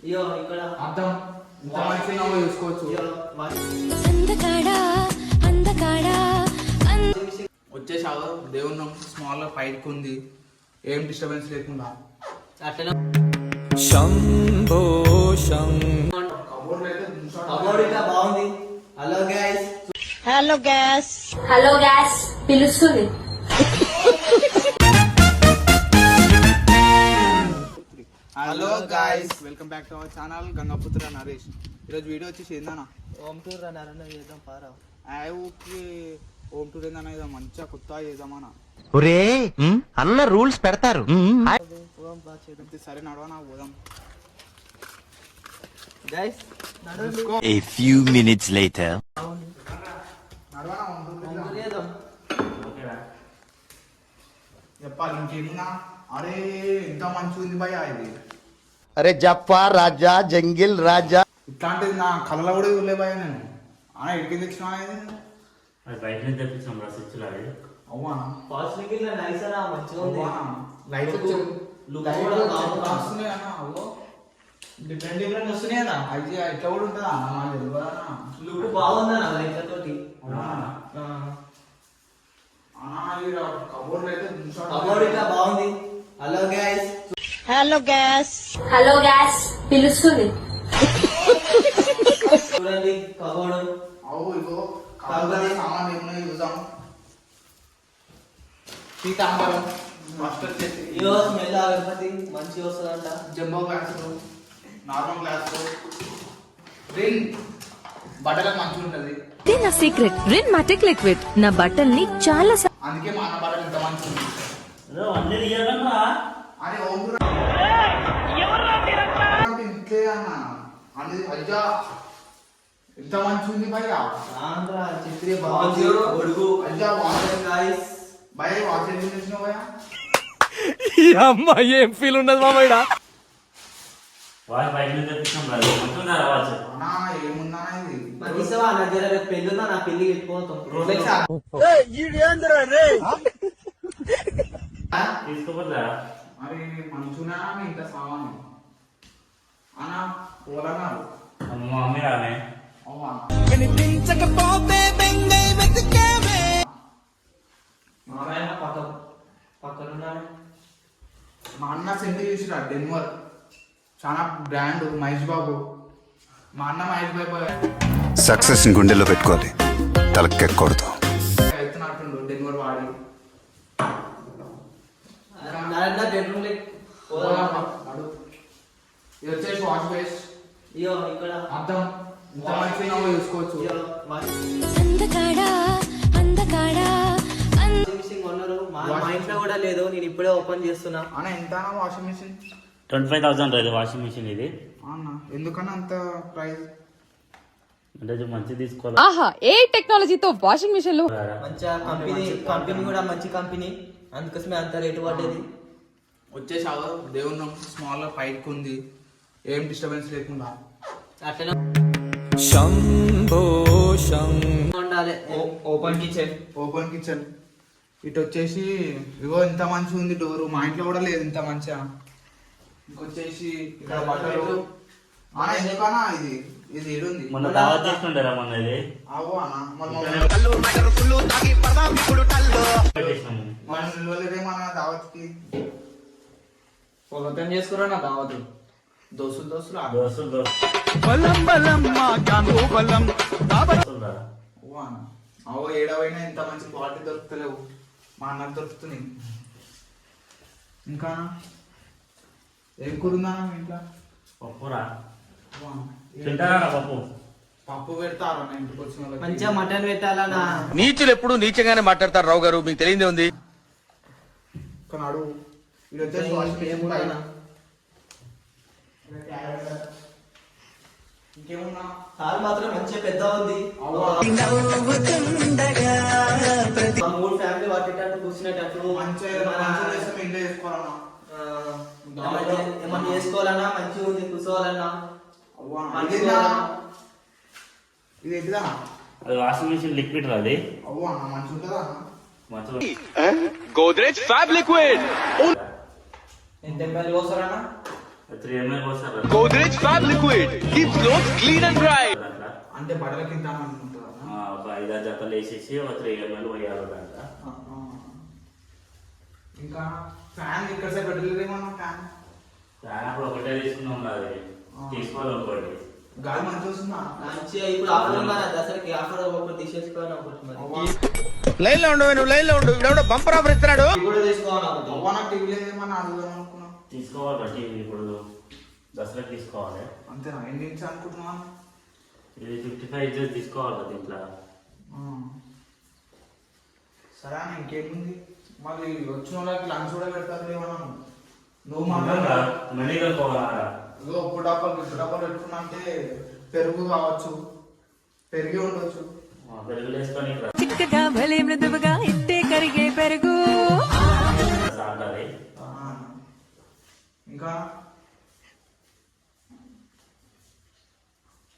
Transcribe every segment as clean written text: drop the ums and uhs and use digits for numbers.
ఇయో ఇక్కడ అర్థం ఇంత మంచిగా చూసుకోవచ్చు. వచ్చేసావు దేవుని స్మాల్ గా పైకి ఉంది, ఏం డిస్టర్బెన్స్ లేకుండా. అట్లనే శంభో బాగుంది. హలో గ్యాస్ పిలుస్తుంది. Hello guys, welcome back to our channel Gangaputra Naresh. ఈరోజు వీడియో వచ్చేసి ఏందన్నా హోమ్ టూర్ అన్నారన్న చేద్దాం పారా. ఊరికి హోమ్ టూర్ ఏందన్నా, ఏదో మంచిగా కొత్తగా చేద్దామన్నా. ఒరే అన్న రూల్స్ పెడతారు. సరే నడవనా పోదాం. Guys A few minutes later. చెప్పాలి ఇంకేమున్నా. అరే ఎంత మంచిగా ఉంది భయ ఇది. అరే జప్పా రాజా జంగిల్ రాజా ఇట్లాంటిది నా కళ్ళలో కూడా ఇవ్వలే భయ నేను. ఎడికి తెచ్చినా ఇది అది బయట నుంచి తెప్పించాం రా స్విచ్లు అవి. అవ్వా ఫాస్ట్ లింక్ నైస్ అన్న, మంచిగా ఉంది. డిఫరెంట్ డిఫరెంట్ వస్తున్నాయి అన్న. అది ఎట్లా కూడా ఉంటుందా అన్న, మాకు తెలియదు అన్న. లుక్ బాగుందన్న లైట్ల తోటి. కబోర్డ్ అయితే కబోర్డ్ ఇట్లా బాగుంది. హలో గ్యాస్ పిలుస్తుంది. చూడండి కబోర్డ్. అవు ఇగో కాకపోతే సామాన్ ఏమున్నాయి చూద్దాం. పీతాంబరం మస్టర్ వచ్చేసి ఇయో స్మెల్ అగరబత్తి మంచిగా వస్తుందంట. జంబో గ్లాసులు, నార్మల్ గ్లాసులు, రింగ్ బట్టలకు మంచిగా ఉంటుంది. ఇది నా సీక్రెట్ రిన్ మాటిక్ లిక్విడ్ నా బట్టల్ని చాలా అందుకే మా అన్న బట్టలు ఇంత మంచిగా ఉంది. అన్నీ తీయాలన్నా అని ఓంపురా ఇంతే అన్న. అది అజ్జా ఎంత మంచిగా ఉంది భయ్య. ఆంధ్ర చిత్రీ బాగుంది. గొడుగు అజ్జా వాటర్ గైస్. భయ వాటర్ ఏం చేసినావు భయ్య? అమ్మా ఏం ఫీల్ ఉన్నది మామయ్య. వాచ్ బయట నుంచి తెప్పించాం రా, మంచిగా వాచ్. అన్నా ఏముందా ఇది? మరి ఇస్తావా నా దగ్గర? రేపు పెళ్లి ఉందా, నా పెళ్లి పెట్టుకోతాం. రోలెక్స్ తీసుకోపోతా మరి మంచునా ఇంత సామాను అన్నా పోలన్నారు. మా మమ్మీ రానే అవునా మామయ్య పక్కన ఉన్నాడు. మా అన్న సెండ్ చేసిరా డెన్వర్, చాలా బ్రాండ్ మహేష్ బాబు. మా అన్న మహేష్ బాబు సక్సెస్ ని గుండెల్లో పెట్టుకోవాలి, తలకెక్కకూడదు. అవుతున్నట్టుండు డెన్వర్ వాడి. బెడ్రూమ్ ఇది వచ్చేసి వాష్ బేస్. ఇయో ఇక్కడ అర్థం ఇంత మంచిగా చూసుకోవచ్చు. కొన్నారు. మా ఇంట్లో కూడా లేదు, నేను ఇప్పుడే ఓపెన్ చేస్తున్నా. అన్న ఎంత వాషింగ్ మిషన్? 25,000 ఇది వాషింగ్ మిషన్. ఇది అన్న ఎందుకన్నా అంత ప్రైస్? అంటే మంచి తీసుకోవాలి. ఆహా ఏ టెక్నాలజీతో వాషింగ్ మిషన్లు మంచిగా కంపెనీ కూడా మంచి కంపెనీ, అందుకోసమే అంత రేటు పడ్డది. వచ్చేసావు దేవుని స్మాల్ గా పైకి ఉంది, ఏం డిస్టర్బెన్స్ లేకుండా. అట్లనే శంభో ఉండాలి. Open kitchen. Open kitchen. ఇటు వచ్చేసి ఇగో ఇంత మంచిగా ఉంది డోరు, మా ఇంట్లో కూడా లేదు ఇంత మంచిగా. ఇంకొచ్చేసి ఇక్కడ బట్టలు. అన్న ఎందుకన్నా ఇది ఇది ఏడుంది? మొన్న దావత్ చేసుకుంటారా మొన్న ఇది అవ్వ అన్న మన పెట్టేసినాము. నిల్వలేదేమన్నా దావత్కి. ఓపెన్ చేసుకున్నా నా దావత్. దోస్తులు దోస్తులు దోస్తులు రా. అవ్వ అన్న అవ్వ ఏడవైనా ఇంత మంచి క్వాలిటీ దొరుకుతలేవు, మా అన్నకు దొరుకుతున్నాయి. ఇంకా ఏం కూర ఉందా మీ ఇంట్లో? పప్పురా అవ్వ, తింటారా పప్పు? పప్పు పెడతారు అన్న ఇంటికి వచ్చిన వాళ్ళకి. మంచిగా మటన్ పెట్టాలన్నా. నీచులు ఎప్పుడు నీచంగానే మాట్లాడతారు రావు గారు, మీకు తెలియదే ఉంది. కానీ అడుగు ఇది వచ్చేసి వాషింగ్ మిషన్ పైన. ఇంకేమున్నా హాల్ మాత్రం మంచిగా పెద్ద ఉంది. అవ్వ మా 3 ఫ్యామిలీ పట్టేటట్టు కూర్చునేటట్లు మంచిగా చేస్తే ఇంట్లో చేసుకోవాలన్నా. ఏమన్నా చేసుకోవాలన్నా మంచిగా ఉంది, కూర్చోవాలన్నా. మంచిగా ఇది ఎట్లా? అది వాషింగ్ మిషన్ లిక్విడ్ రా. అది అవ్వ అన్న మంచిగా ఉంటుందా అన్న? మంచిగా గోద్రేజ్ ఫ్యాబ్ లిక్విడ్. ఎంత ఎంఎల్ పోస్తారన్నా? 3 ml పోస్తారు Godrej Fab Liquid keeps clothes clean and dry. దాంట్లో అంటే బట్టల కింద అనుకుంటా. ఒక 5 జతలు వేసేసి ఒక 3 ml పోయాలి దాంట్లో. ఇంకా ఫ్యాన్ ఇక్కడ సైడ్ పెట్టలేదేమో ఫ్యాన్. ఫ్యాన్ అప్పుడు ఒకటే తీసుకున్నాం అది తీసుకోవాలి ఇంకోటి. గాలి మంచిగా వస్తుందా? మంచిగా ఇప్పుడు ఆఫర్ ఉందా దసరాకి ఆఫర్ ఒకటి తీసేసుకోవాలి ఒకటి మరి లైన్ లో ఉండు నువ్వు లైన్ లో ఉండు ఇప్పుడు బంపర్ ఆఫర్ ఇస్తున్నాడు. ఇది కూడా తీసుకోవాలి ఒకటి అవ్వ నాకు టీవీ లేదేమని అడుగుదాం అనుకున్నా. తీసుకోవాలి టీవీ ఇప్పుడు దసరాకి తీసుకోవాలి. అంతేనా? ఎన్ని ఇంచ్ అనుకుంటున్నా? ఇది 55 inches తీసుకోవాలి దీంట్లో. సరే అన్న ఇంకేముంది మళ్ళీ వచ్చిన వాళ్ళకి లంచ్ కూడా పెడతారు ఏమన్నా నువ్వు మనీ కలుపుకోవాలా ఉప్పు డబ్బాలు పెట్టుకున్నా అంటే పెరుగు కావచ్చు, పెరిగి ఉండొచ్చు. పెరుగులు వేసుకొని చిక్కగా భలే మృదువుగా ఇట్టే కరిగే పెరుగు. సాగుతుంది. ఇంకా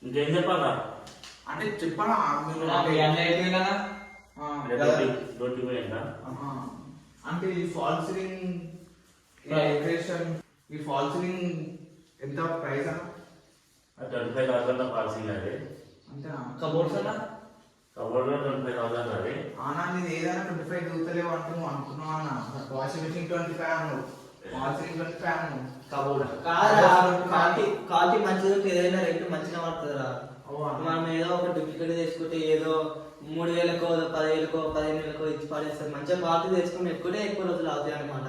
ఇంకేం చెప్పాలా అంటే చెప్పాలా మీరు రోడ్డు పోయిందా అంటే ఈ ఫాల్ సీలింగ్ డెకరేషన్ ఈ ఫాల్ సీలింగ్ ఎంత ప్రైస్ అన్న? 25,000 పాలసింగ్ అది. అంతేనా? కబోర్డ్స్ అన్నా కబోర్డ్ 25,000 అది. ఆనా నీది ఏదైనా 25 దిగుతలేవు అంటూ అనుకున్నావు అన్న. వాషింగ్ మెషిన్ 25 అన్నావు, ఫాల్ సీలింగ్ 25 అన్నావు. కబోర్డ్ క్వాలిటీ మంచిగా ఉంటే ఏదైనా రేటు మంచిగా పడుతుందిరా. మనం ఏదో ఒక డూప్లికేట్ తీసుకుంటే ఏదో 3,000కో 10,000కో 15,000కో ఇచ్చి పడేస్తారు. మంచిగా క్వాలిటీ తీసుకుని ఎక్కువ రోజులు అవుతాయి అనమాట.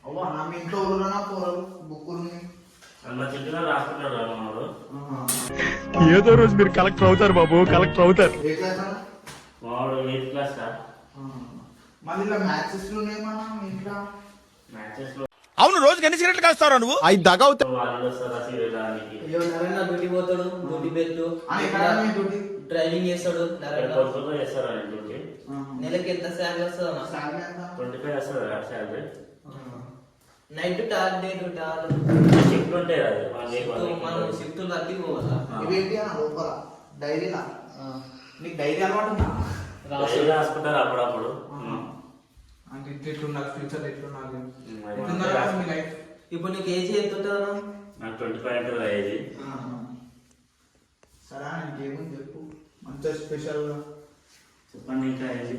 అవ్వ నా మీ ఇంట్లో ఊరునా పోరలు బుక్కులు మా చెట్టులో రాసుకుంటాడు మనోడు. ఏదో రోజు మీరు కలెక్టర్ అవుతారు బాబు, కలెక్టర్ అవుతారు. ఏ క్లాస్ అన్న? మావాడు 8th class సార్. మళ్ళీ ఇలా మ్యాథ్స్ ఉన్నాయి మన ఇంట్లో. మ్యాచెస్ లో అవును రోజుకి ఎన్ని సిగరెట్లు కాస్తారా నువ్వు? అవి దగవుతావు. వాళ్ళు వస్తారు అసలు వెళ్ళడానికి. అయ్యో నరేంద్ర డ్యూటీ పోతాడు, డ్యూటీ బెల్ట్ డ్రైవింగ్ చేస్తాడు. కొడుకుతో చేస్తారు ఆయన డ్యూటీ. నెలకి ఎంత శాలరీ వస్తుంది అన్న? 25 వస్తుంది శాలరీ. నైట్ టార్ డే టు టార్ షిఫ్ట్ ఉంటాయి అది మనం షిఫ్ట్ బట్టి పోవాలా? ఇవేంటి అన్న లోపల డైరీనా? నీకు డైరీ అలవాటు ఉందా? రాసుకుంటారు అప్పుడప్పుడు. అంటే ఇట్లున్నారు ఫ్యూచర్ ఎట్లున్నారు మరి మీ లైఫ్? ఇప్పుడు నీకు ఏజ్ ఎంత ఉంటుంది అన్న? నాకు 25 ఉంటుంది అయ్యేది. సరే ఇంకేముంది చెప్పు మంచిగా స్పెషల్గా చెప్పండి ఇంకా ఏది.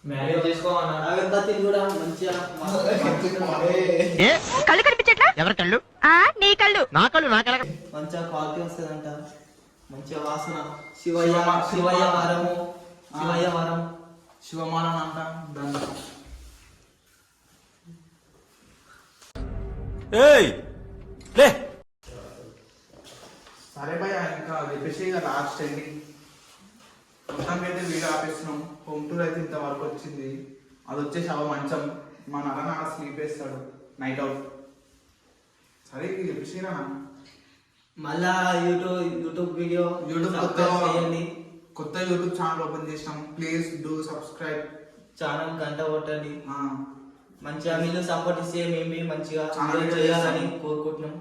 మ్యారేజ్ చేసుకోవాలన్నా అగరబత్తి కూడా మంచిగా కళ్ళు కనిపించట్లా? ఎవరి కళ్ళు? నీ కళ్ళు. నా కళ్ళు నాకెలా? మంచిగా క్వాలిటీ వస్తుందంట, మంచిగా వాసన. శివయ్య వారం శివమానం అంట దాన్ని. సరే భయ ఇంకా చెప్పేసి లాస్ట్ ఎండింగ్ మొత్తానికి అయితే వీడియో ఆపేస్తున్నాం. హోమ్ టూర్ అయితే ఇంతవరకు వచ్చింది. అది వచ్చేసి అవ మంచం మా నాన్న స్లీప్ వేస్తాడు నైట్ అవుట్. సరే ఇది చెప్పేసిరా మళ్ళా యూట్యూబ్ వీడియో యూట్యూబ్ చేయండి. కొత్త యూట్యూబ్ ఛానల్ ఓపెన్ చేసినాం. Please do subscribe. ఛానల్ గంట కొట్టండి. మంచిగా మీరు సపోర్ట్ ఇస్తే మేము మంచిగా చేయాలని కోరుకుంటున్నాం.